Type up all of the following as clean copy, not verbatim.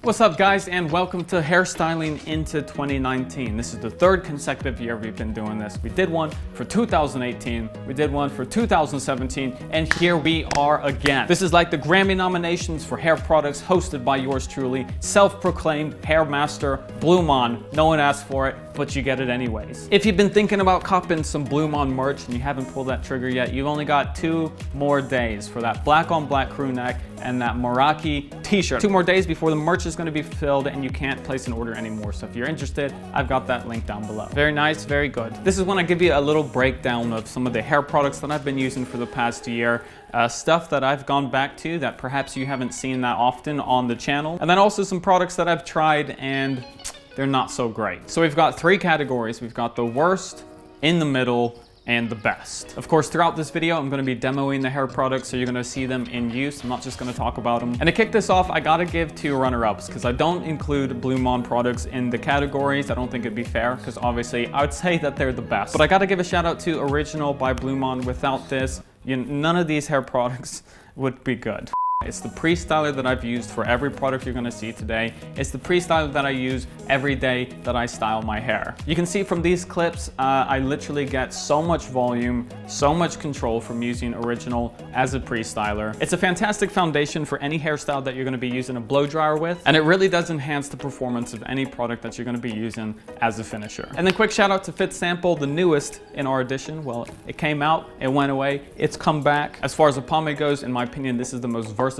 What's up guys, and welcome to Hairstyling into 2019. This is the third consecutive year we've been doing this. We did one for 2018, we did one for 2017, and here we are again. This is like the Grammy nominations for hair products hosted by yours truly, self-proclaimed hair master, BluMaan. No one asked for it, but you get it anyways. If you've been thinking about copping some BluMaan merch and you haven't pulled that trigger yet, you've only got 2 more days for that black on black crew neck and that Meraki t-shirt. 2 more days before the merch is going to be filled and you can't place an order anymore. So if you're interested, I've got that link down below. Very nice, very good. This is when I give you a little breakdown of some of the hair products that I've been using for the past year. Stuff that I've gone back to that perhaps you haven't seen that often on the channel. And then also some products that I've tried and they're not so great. So we've got 3 categories. We've got the worst, in the middle, and the best. Of course, throughout this video, I'm gonna be demoing the hair products, so you're gonna see them in use. I'm not just gonna talk about them. And to kick this off, I gotta give 2 runner-ups, because I don't include BluMaan products in the categories. I don't think it'd be fair, because obviously, I would say that they're the best. But I gotta give a shout out to Original by BluMaan. Without this, none of these hair products would be good. It's the pre-styler that I've used for every product you're gonna see today. It's the pre-styler that I use every day that I style my hair. You can see from these clips, I literally get so much volume, so much control from using Original as a pre-styler. It's a fantastic foundation for any hairstyle that you're gonna be using a blow dryer with, and it really does enhance the performance of any product that you're gonna be using as a finisher. And then quick shout out to Fit Sample, the newest in our edition. Well, it came out, it went away, it's come back. As far as a pomade goes, in my opinion, this is the most versatile.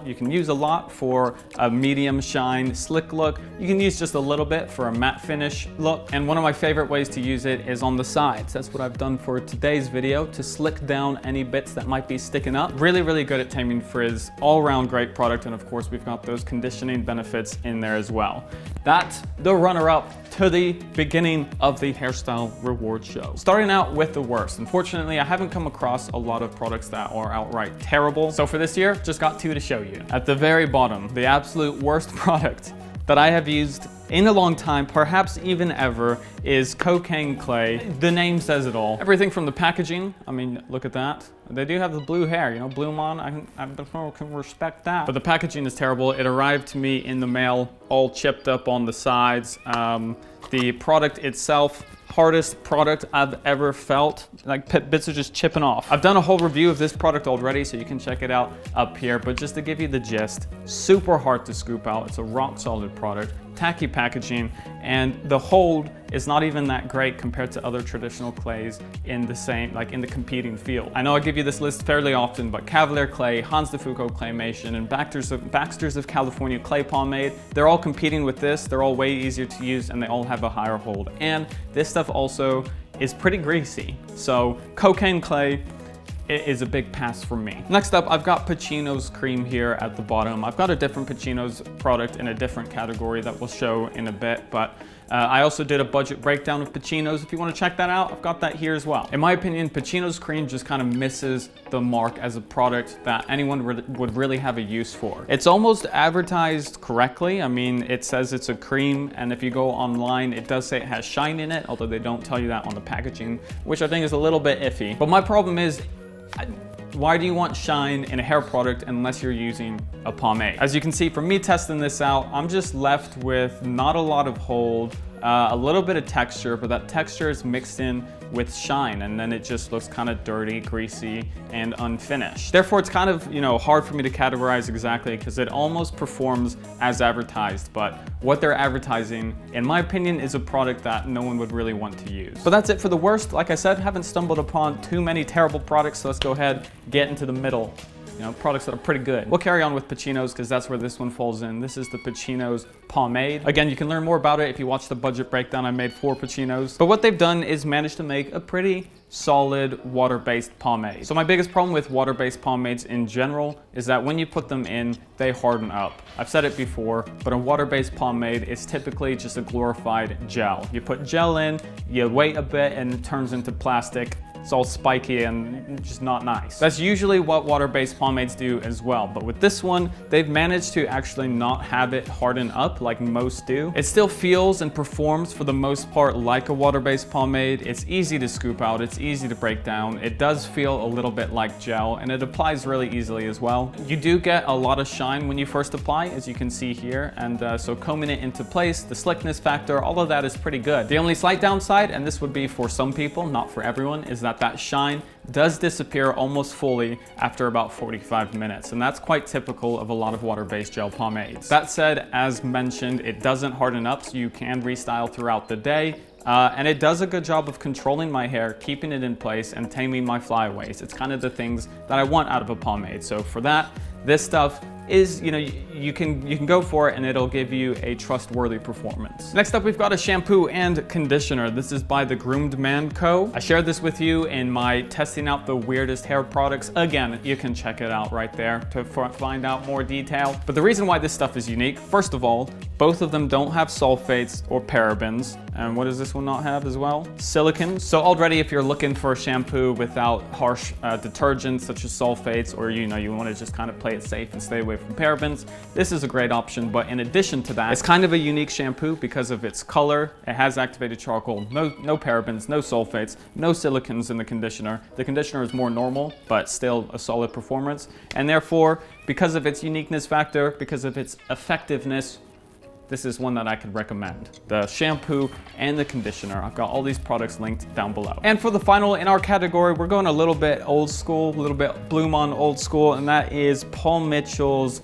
You can use a lot for a medium shine, slick look. You can use just a little bit for a matte finish look. And one of my favorite ways to use it is on the sides. That's what I've done for today's video, to slick down any bits that might be sticking up. Really, really good at taming frizz. All around great product. And of course, we've got those conditioning benefits in there as well. That's the runner-up to the beginning of the hairstyle reward show. Starting out with the worst. Unfortunately, I haven't come across a lot of products that are outright terrible. So for this year, just got 2 to show you. At the very bottom, the absolute worst product that I have used in a long time, perhaps even ever, is Kokain Clay. The name says it all. Everything from the packaging, I mean, look at that. They do have the blue hair, you know, BluMaan, I can respect that. But the packaging is terrible. It arrived to me in the mail, all chipped up on the sides. The product itself, hardest product I've ever felt. Like bits are just chipping off. I've done a whole review of this product already, so you can check it out up here. But just to give you the gist, super hard to scoop out. It's a rock solid product, tacky packaging, and the hold is not even that great compared to other traditional clays in the same, like in the competing field. I know I give you this list fairly often, but Cavalier Clay, Hans de Foucault Claymation, and Baxter's of California Clay Pomade, they're all competing with this. They're all way easier to use and they all have a higher hold. And this stuff also is pretty greasy. So Kokain Clay, it is a big pass for me. Next up, I've got Pacinos Cream here at the bottom. I've got a different Pacinos product in a different category that we'll show in a bit, but I also did a budget breakdown of Pacinos. If you want to check that out, I've got that here as well. In my opinion, Pacinos Cream just kind of misses the mark as a product that anyone would really have a use for. It's almost advertised correctly. I mean, it says it's a cream, and if you go online, it does say it has shine in it, although they don't tell you that on the packaging, which I think is a little bit iffy. But my problem is, why do you want shine in a hair product unless you're using a pomade? As you can see from me testing this out, I'm just left with not a lot of hold, a little bit of texture, but that texture is mixed in with shine, and then it just looks kind of dirty, greasy, and unfinished. Therefore, it's kind of, you know, hard for me to categorize exactly because it almost performs as advertised, but what they're advertising, in my opinion, is a product that no one would really want to use. But that's it for the worst. Like I said, haven't stumbled upon too many terrible products, so let's go ahead, get into the middle. You know, products that are pretty good. We'll carry on with Pacinos because that's where this one falls in. This is the Pacinos Pomade. Again, you can learn more about it if you watch the budget breakdown I made for Pacinos. But what they've done is managed to make a pretty solid water-based pomade. So my biggest problem with water-based pomades in general is that when you put them in, they harden up. I've said it before, but a water-based pomade is typically just a glorified gel. You put gel in, you wait a bit, and it turns into plastic. it's all spiky and just not nice. That's usually what water-based pomades do as well, but with this one, they've managed to actually not have it harden up like most do. It still feels and performs for the most part like a water-based pomade. It's easy to scoop out, it's easy to break down. It does feel a little bit like gel, and it applies really easily as well. You do get a lot of shine when you first apply, as you can see here, and so combing it into place, the slickness factor, all of that is pretty good. The only slight downside, and this would be for some people, not for everyone, is that shine does disappear almost fully after about 45 minutes, and that's quite typical of a lot of water-based gel pomades. That said, as mentioned, it doesn't harden up, so you can restyle throughout the day. And it does a good job of controlling my hair, keeping it in place, and taming my flyaways. It's kind of the things that I want out of a pomade. So for that, this stuff is, you know, you can go for it and it'll give you a trustworthy performance. Next up, we've got a shampoo and conditioner. This is by the BluMaan Co. I shared this with you in my testing out the weirdest hair products. Again, you can check it out right there to find out more detail. But the reason why this stuff is unique, first of all, both of them don't have sulfates or parabens. And what does this one not have as well? Silicone. So already if you're looking for a shampoo without harsh detergents such as sulfates, or you want to just kind of play it safe and stay away from parabens, this is a great option. But in addition to that, it's kind of a unique shampoo because of its color. It has activated charcoal, no parabens, no sulfates, no silicones in the conditioner. The conditioner is more normal, but still a solid performance. And therefore, because of its uniqueness factor, because of its effectiveness, this is one that I could recommend. The shampoo and the conditioner. I've got all these products linked down below. And for the final in our category, we're going a little bit old school, a little bit BluMaan old school, and that is Paul Mitchell's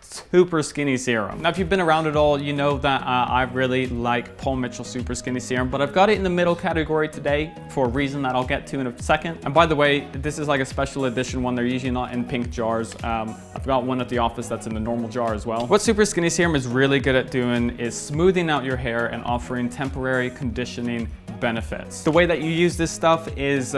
Super Skinny Serum. Now, if you've been around at all, you know that I really like Paul Mitchell Super Skinny Serum, but I've got it in the middle category today for a reason that I'll get to in a second. And by the way, this is like a special edition one. They're usually not in pink jars. I've got one at the office that's in the normal jar as well. What Super Skinny Serum is really good at doing is smoothing out your hair and offering temporary conditioning benefits. The way that you use this stuff is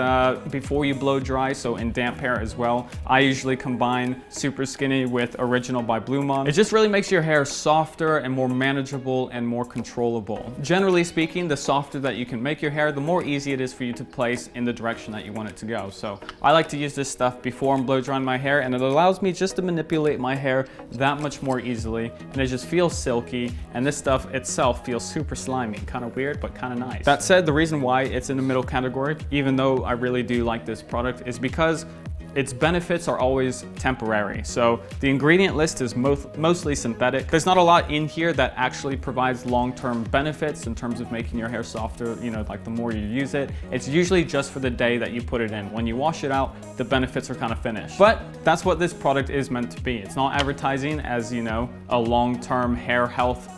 before you blow dry, so in damp hair as well. I usually combine Super Skinny with Original by BluMaan. It just really makes your hair softer and more manageable and more controllable. Generally speaking, the softer that you can make your hair, the more easy it is for you to place in the direction that you want it to go. So I like to use this stuff before I'm blow drying my hair, and it allows me just to manipulate my hair that much more easily, and it just feels silky, and this stuff itself feels super slimy. Kind of weird, but kind of nice. That said, the reason why it's in the middle category, even though I really do like this product, is because its benefits are always temporary. So the ingredient list is mostly synthetic. There's not a lot in here that actually provides long-term benefits in terms of making your hair softer, like the more you use it. It's usually just for the day that you put it in. When you wash it out, the benefits are kind of finished. But that's what this product is meant to be. It's not advertising as, a long-term hair health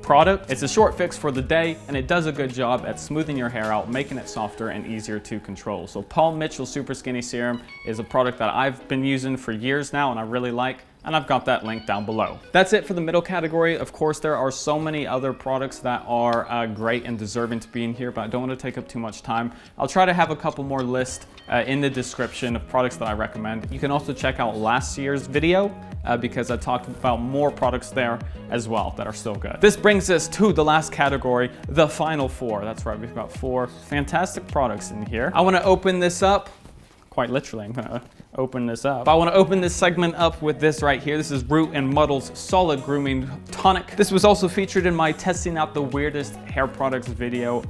product. It's a short fix for the day, and it does a good job at smoothing your hair out, making it softer and easier to control. So Paul Mitchell Super Skinny Serum is a product that I've been using for years now and I really like, and I've got that link down below. That's it for the middle category. Of course, there are so many other products that are great and deserving to be in here, but I don't want to take up too much time. I'll try to have a couple more lists in the description of products that I recommend. You can also check out last year's video because I talked about more products there as well that are still good. This brings us to the last category, the final four. That's right, we've got 4 fantastic products in here. I want to open this up. Quite literally, I'm gonna open this up. I wanna open this segment up with this right here. This is Root and Muddle's Solid Grooming Tonic. This was also featured in my testing out the weirdest hair products video.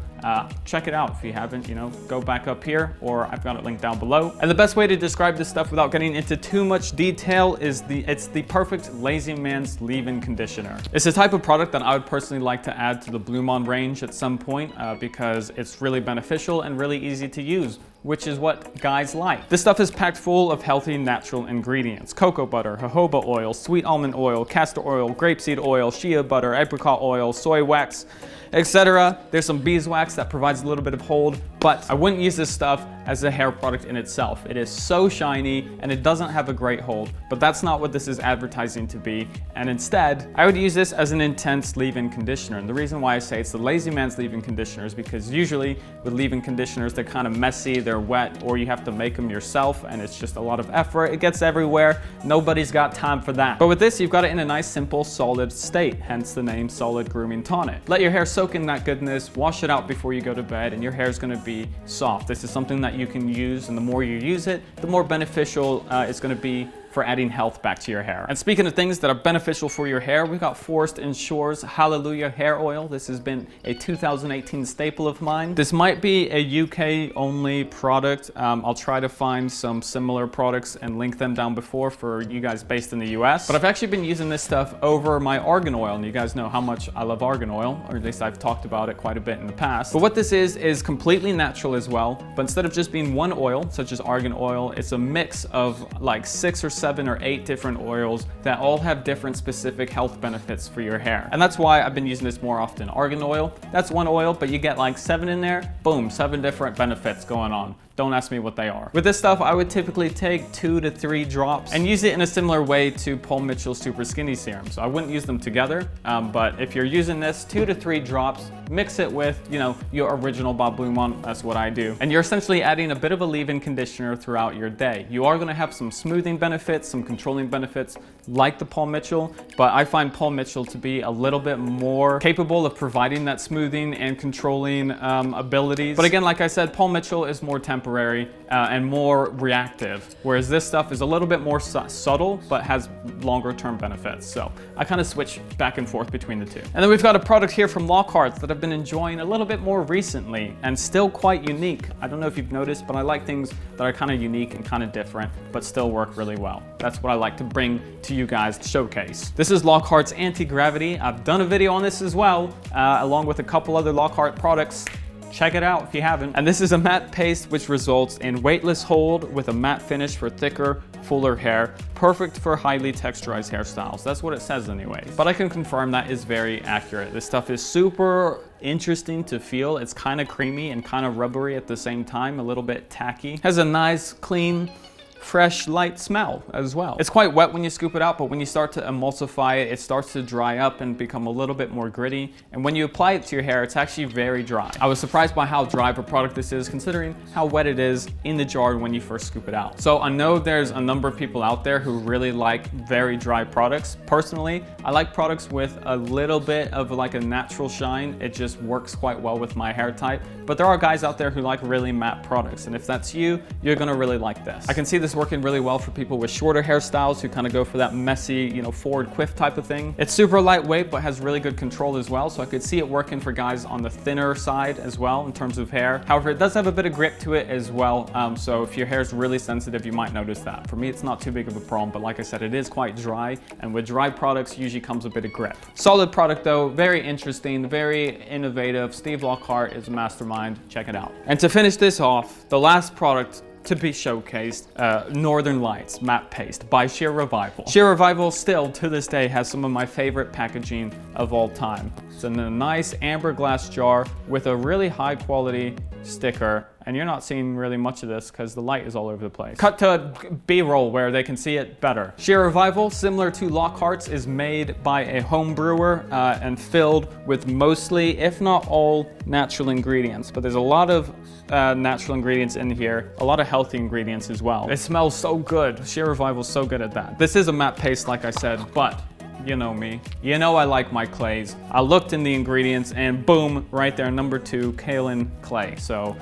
Check it out if you haven't, go back up here, or I've got it linked down below. And the best way to describe this stuff without getting into too much detail is it's the perfect lazy man's leave-in conditioner. It's the type of product that I would personally like to add to the BluMaan range at some point because it's really beneficial and really easy to use, which is what guys like. This stuff is packed full of healthy natural ingredients: cocoa butter, jojoba oil, sweet almond oil, castor oil, grapeseed oil, shea butter, apricot oil, soy wax, etc. There's some beeswax that provides a little bit of hold, but I wouldn't use this stuff as a hair product in itself. It is so shiny and it doesn't have a great hold, but that's not what this is advertising to be. And instead, I would use this as an intense leave-in conditioner. And the reason why I say it's the lazy man's leave-in conditioner is because usually with leave-in conditioners, they're kind of messy, they're they're wet, or you have to make them yourself and it's just a lot of effort. It gets everywhere. Nobody's got time for that. But with this, you've got it in a nice, simple, solid state, hence the name Solid Grooming Tonic. Let your hair soak in that goodness, wash it out before you go to bed, and your hair is gonna be soft. This is something that you can use, and the more you use it, the more beneficial it's gonna be for adding health back to your hair. And speaking of things that are beneficial for your hair, we've got Forest & Shore's Hallelujah Hair Oil. This has been a 2018 staple of mine. This might be a UK only product. I'll try to find some similar products and link them down below for you guys based in the US. But I've actually been using this stuff over my argan oil, and you guys know how much I love argan oil, or at least I've talked about it quite a bit in the past. But what this is completely natural as well, but instead of just being one oil, such as argan oil, it's a mix of like 6 or 7 or 8 different oils that all have different specific health benefits for your hair. And that's why I've been using this more often. Argan oil, that's one oil, but you get like 7 in there, boom, 7 different benefits going on. Don't ask me what they are. With this stuff, I would typically take 2 to 3 drops and use it in a similar way to Paul Mitchell's Super Skinny Serum. So I wouldn't use them together, but if you're using this, 2 to 3 drops, mix it with, you know, your original BluMaan. That's what I do. And you're essentially adding a bit of a leave-in conditioner throughout your day. You are gonna have some smoothing benefits, some controlling benefits like the Paul Mitchell, but I find Paul Mitchell to be a little bit more capable of providing that smoothing and controlling abilities. But again, like I said, Paul Mitchell is more temporary and more reactive, whereas this stuff is a little bit more subtle but has longer term benefits. So I kind of switch back and forth between the two. And then we've got a product here from Lockhart that I've been enjoying a little bit more recently and still quite unique. I don't know if you've noticed, but I like things that are kind of unique and kind of different but still work really well. That's what I like to bring to you guys to showcase. This is Lockhart's Anti-Gravity. I've done a video on this as well, along with a couple other Lockhart products. Check it out if you haven't. And this is a matte paste which results in weightless hold with a matte finish for thicker, fuller hair, perfect for highly texturized hairstyles. That's what it says anyway. But I can confirm that is very accurate. This stuff is super interesting to feel. It's kind of creamy and kind of rubbery at the same time, a little bit tacky. Has a nice, clean, fresh, light smell as well. It's quite wet when you scoop it out, but when you start to emulsify it, it starts to dry up and become a little bit more gritty. And when you apply it to your hair, it's actually very dry. I was surprised by how dry of a product this is, considering how wet it is in the jar when you first scoop it out. So I know there's a number of people out there who really like very dry products. Personally, I like products with a little bit of like a natural shine. It just works quite well with my hair type. But there are guys out there who like really matte products. And if that's you, you're gonna really like this. I can see this working really well for people with shorter hairstyles who kind of go for that messy, you know, forward quiff type of thing. It's super lightweight, but has really good control as well. So I could see it working for guys on the thinner side as well in terms of hair. However, it does have a bit of grip to it as well. So if your hair is really sensitive, you might notice that. For me, it's not too big of a problem, but like I said, it is quite dry. And with dry products, usually comes a bit of grip. Solid product though, very interesting, very innovative. Steve Lockhart is a mastermind. Check it out. And to finish this off, the last product to be showcased, Northern Lights Matte Paste by Sheer Revival. Sheer Revival still, to this day, has some of my favorite packaging of all time. It's in a nice amber glass jar with a really high quality sticker, and you're not seeing really much of this because the light is all over the place. Cut to B-roll where they can see it better. Sheer Revival, similar to Lockhart's, is made by a home brewer and filled with mostly, if not all, natural ingredients. But there's a lot of natural ingredients in here, a lot of healthy ingredients as well. It smells so good. Sheer Revival's so good at that. This is a matte paste, like I said, but you know me. You know I like my clays. I looked in the ingredients and boom, right there, number 2, Kokain Clay. So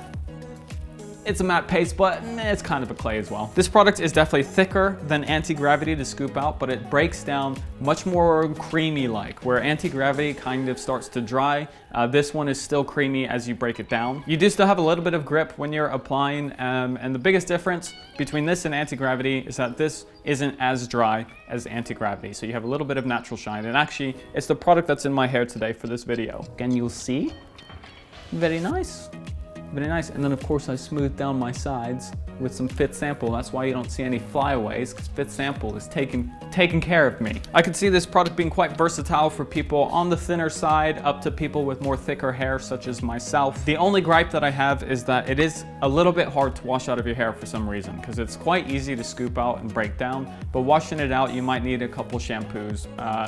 it's a matte paste, but it's kind of a clay as well. This product is definitely thicker than Anti-Gravity to scoop out, but it breaks down much more creamy-like, where Anti-Gravity kind of starts to dry. This one is still creamy as you break it down. You do still have a little bit of grip when you're applying, and the biggest difference between this and Anti-Gravity is that this isn't as dry as Anti-Gravity, so you have a little bit of natural shine, and actually, it's the product that's in my hair today for this video. Again, you'll see, very nice. Very nice. And then of course I smooth down my sides with some Fit Sample. That's why you don't see any flyaways, because Fit Sample is taking care of me. I could see this product being quite versatile for people on the thinner side up to people with more thicker hair, such as myself. The only gripe that I have is that it is a little bit hard to wash out of your hair for some reason, because it's quite easy to scoop out and break down, but washing it out, you might need a couple shampoos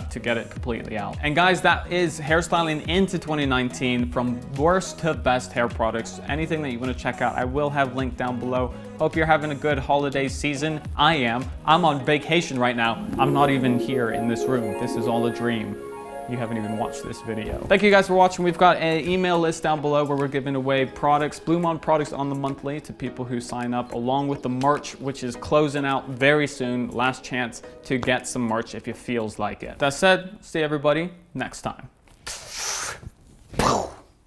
to get it completely out. And guys, that is hairstyling into 2019, from worst to best hair products. Anything that you want to check out, I will have linked down below. Hope you're having a good holiday season. I am. I'm on vacation right now. I'm not even here in this room. This is all a dream. You haven't even watched this video. Thank you guys for watching. We've got an email list down below where we're giving away products, BluMaan products on the monthly to people who sign up, along with the merch, which is closing out very soon. Last chance to get some merch if it feels like it. That said, see everybody next time.